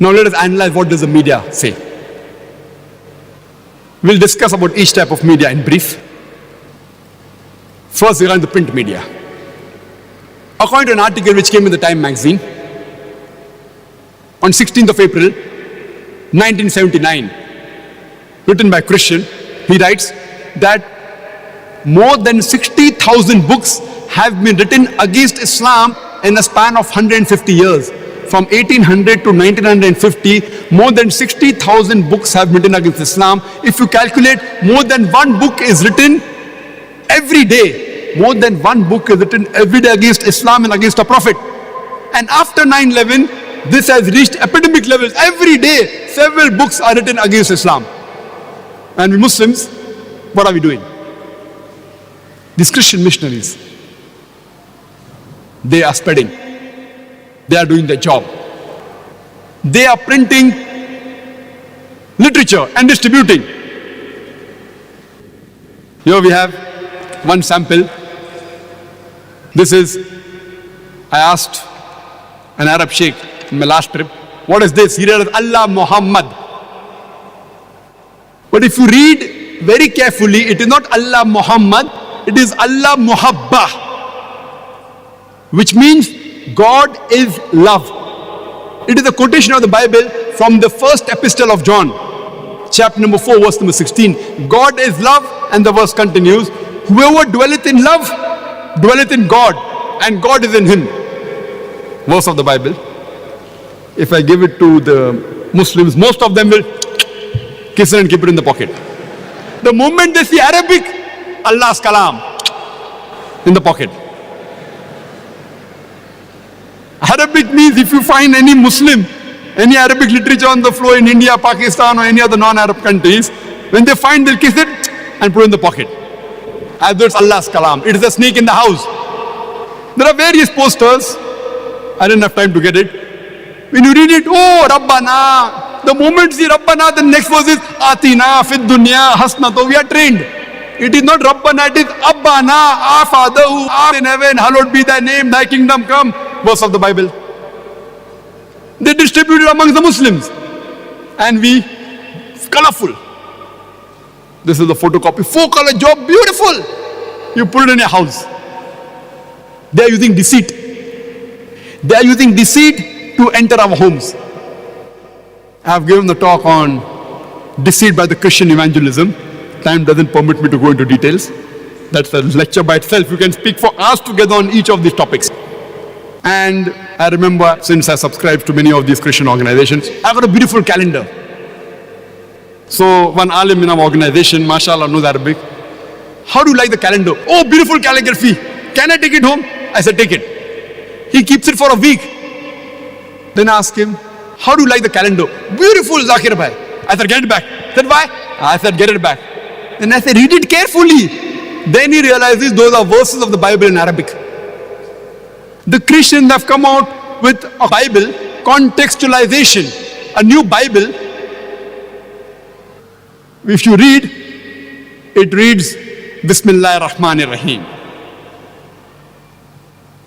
Now let us analyze what does the media say. We'll discuss about each type of media in brief. First, we're on the print media. According to an article which came in the Time magazine, on 16th of April, 1979, written by Christian, he writes that more than 60,000 books have been written against Islam in a span of 150 years. From 1800 to 1950, more than 60,000 books have been written against Islam. If you calculate, more than one book is written every day. More than one book is written every day against Islam and against a prophet. And after 9/11, this has reached epidemic levels. Every day, several books are written against Islam. And we Muslims, what are we doing? These Christian missionaries, they are spreading. They are doing their job. They are printing literature and distributing. Here we have one sample. This is, I asked an Arab sheikh in my last trip, what is this? He read Allah Muhammad. But if you read very carefully, it is not Allah Muhammad, it is Allah Muhabba, which means God is love. It is a quotation of the Bible from the first epistle of John, chapter number 4, verse number 16. God is love, and the verse continues, whoever dwelleth in love, dwelleth in God, and God is in him. Verse of the Bible. If I give it to the Muslims, most of them will kiss it and keep it in the pocket. The moment they see Arabic, Allah's kalam in the pocket. Arabic means if you find any Muslim, any Arabic literature on the floor in India, Pakistan, or any other non-Arab countries, when they find, they'll kiss it and put it in the pocket. As though it's Allah's kalam. It is a snake in the house. There are various posters. I didn't have time to get it. When you read it, oh, Rabbana. The moment you see Rabbana, the next verse is Atina, Fid Dunya, Hasnato. We are trained. It is not Rabbana, it is Abbana, our Father who art in heaven, hallowed be thy name, thy kingdom come. Verse of the Bible. They distributed amongst the Muslims. And we, colorful. This is the photocopy. 4-color job, beautiful. You put it in your house. They are using deceit. They are using deceit to enter our homes. I have given the talk on deceit by the Christian evangelism. Time doesn't permit me to go into details. That's a lecture by itself. You can speak for hours together on each of these topics. And I remember, since I subscribe to many of these Christian organizations, I got a beautiful calendar. So one alim in our organization, mashallah, knows Arabic. How do you like the calendar? Oh, beautiful calligraphy. Can I take it home? I said, take it. He keeps it for a week. Then I asked him, how do you like the calendar? Beautiful, Zakir bhai. I said, get it back. He said, why? I said, get it back. Then I said, read it carefully. Then he realizes those are verses of the Bible in Arabic. The Christians have come out with a Bible, contextualization, a new Bible. If you read, it reads, Bismillah ar-Rahman ar-Rahim.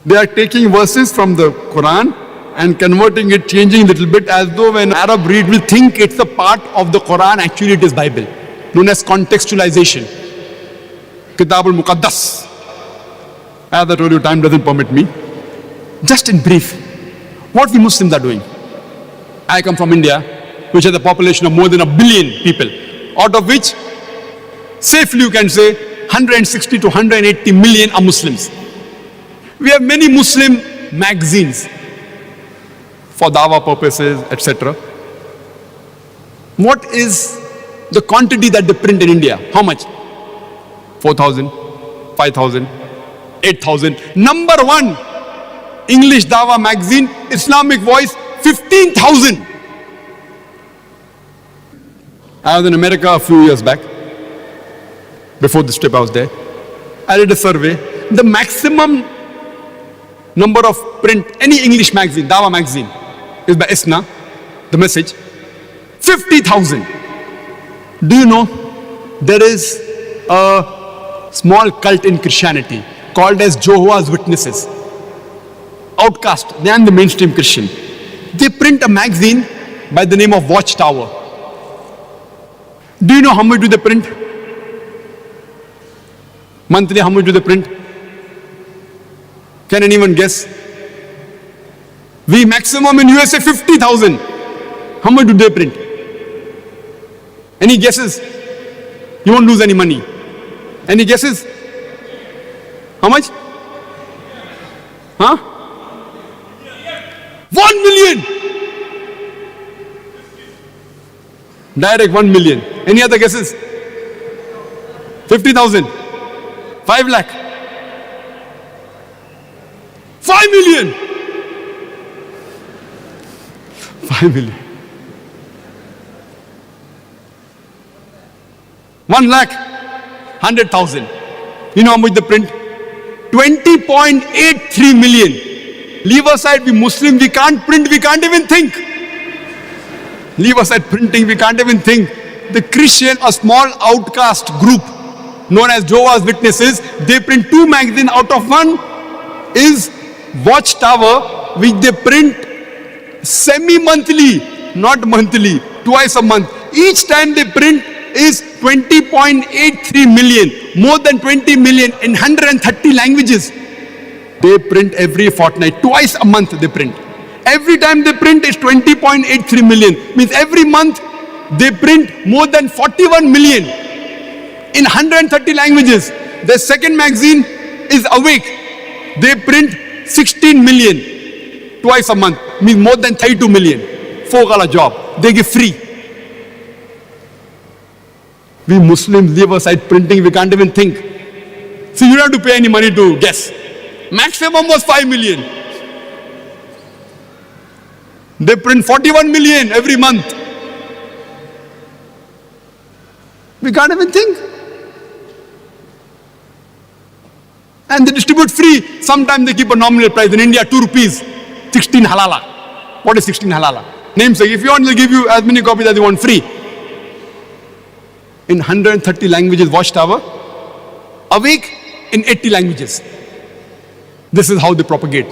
They are taking verses from the Quran and converting it, changing a little bit, as though when Arab read will think it's a part of the Quran, actually it is Bible, known as contextualization. Kitab al-Muqaddas. As I told you, time doesn't permit me. Just in brief, what we Muslims are doing. I come from India, which has a population of more than 1 billion people, out of which, safely you can say, 160 to 180 million are Muslims. We have many Muslim magazines for dawah purposes, etc. What is the quantity that they print in India? How much? 4,000, 5,000, 8,000. Number one English dawah magazine, Islamic Voice, 15,000. I was in America a few years back. Before this trip I was there. I did a survey. The maximum number of print, any English magazine, dawah magazine, is by ISNA, the message, 50,000. Do you know, there is a small cult in Christianity called as Jehovah's Witnesses. Outcast, they are the mainstream Christian. They print a magazine by the name of Watchtower. Do you know how much do they print? Monthly, how much do they print? Can anyone guess? We maximum in USA 50,000. How much do they print? Any guesses? You won't lose any money. Any guesses? How much? Huh? 1 million. Direct 1 million. Any other guesses? 50,000. 5 lakh. 5 million. 5 million. 1 lakh. 100,000. You know how much they print? 20.83 million. Leave aside, we Muslim, we can't print, we can't even think. Leave aside printing, we can't even think. The Christian, a small outcast group known as Jehovah's Witnesses, they print 2 magazines out of 1 is Watchtower, which they print semi-monthly, not monthly, twice a month. Each time they print is 20.83 million, more than 20 million in 130 languages. They print every fortnight, twice a month they print. Every time they print is 20.83 million. Means every month they print more than 41 million in 130 languages. The second magazine is Awake. They print 16 million twice a month. Means more than 32 million. 4 job. They give free. We Muslims live aside printing, we can't even think. So you don't have to pay any money to guess. Maximum was 5 million. They print 41 million every month. We can't even think. And they distribute free. Sometimes they keep a nominal price. In India, 2 rupees. 16 halala. What is 16 halala? Namesake. If you want, they'll give you as many copies as you want free. In 130 languages, Watchtower. Awake in 80 languages. This is how they propagate.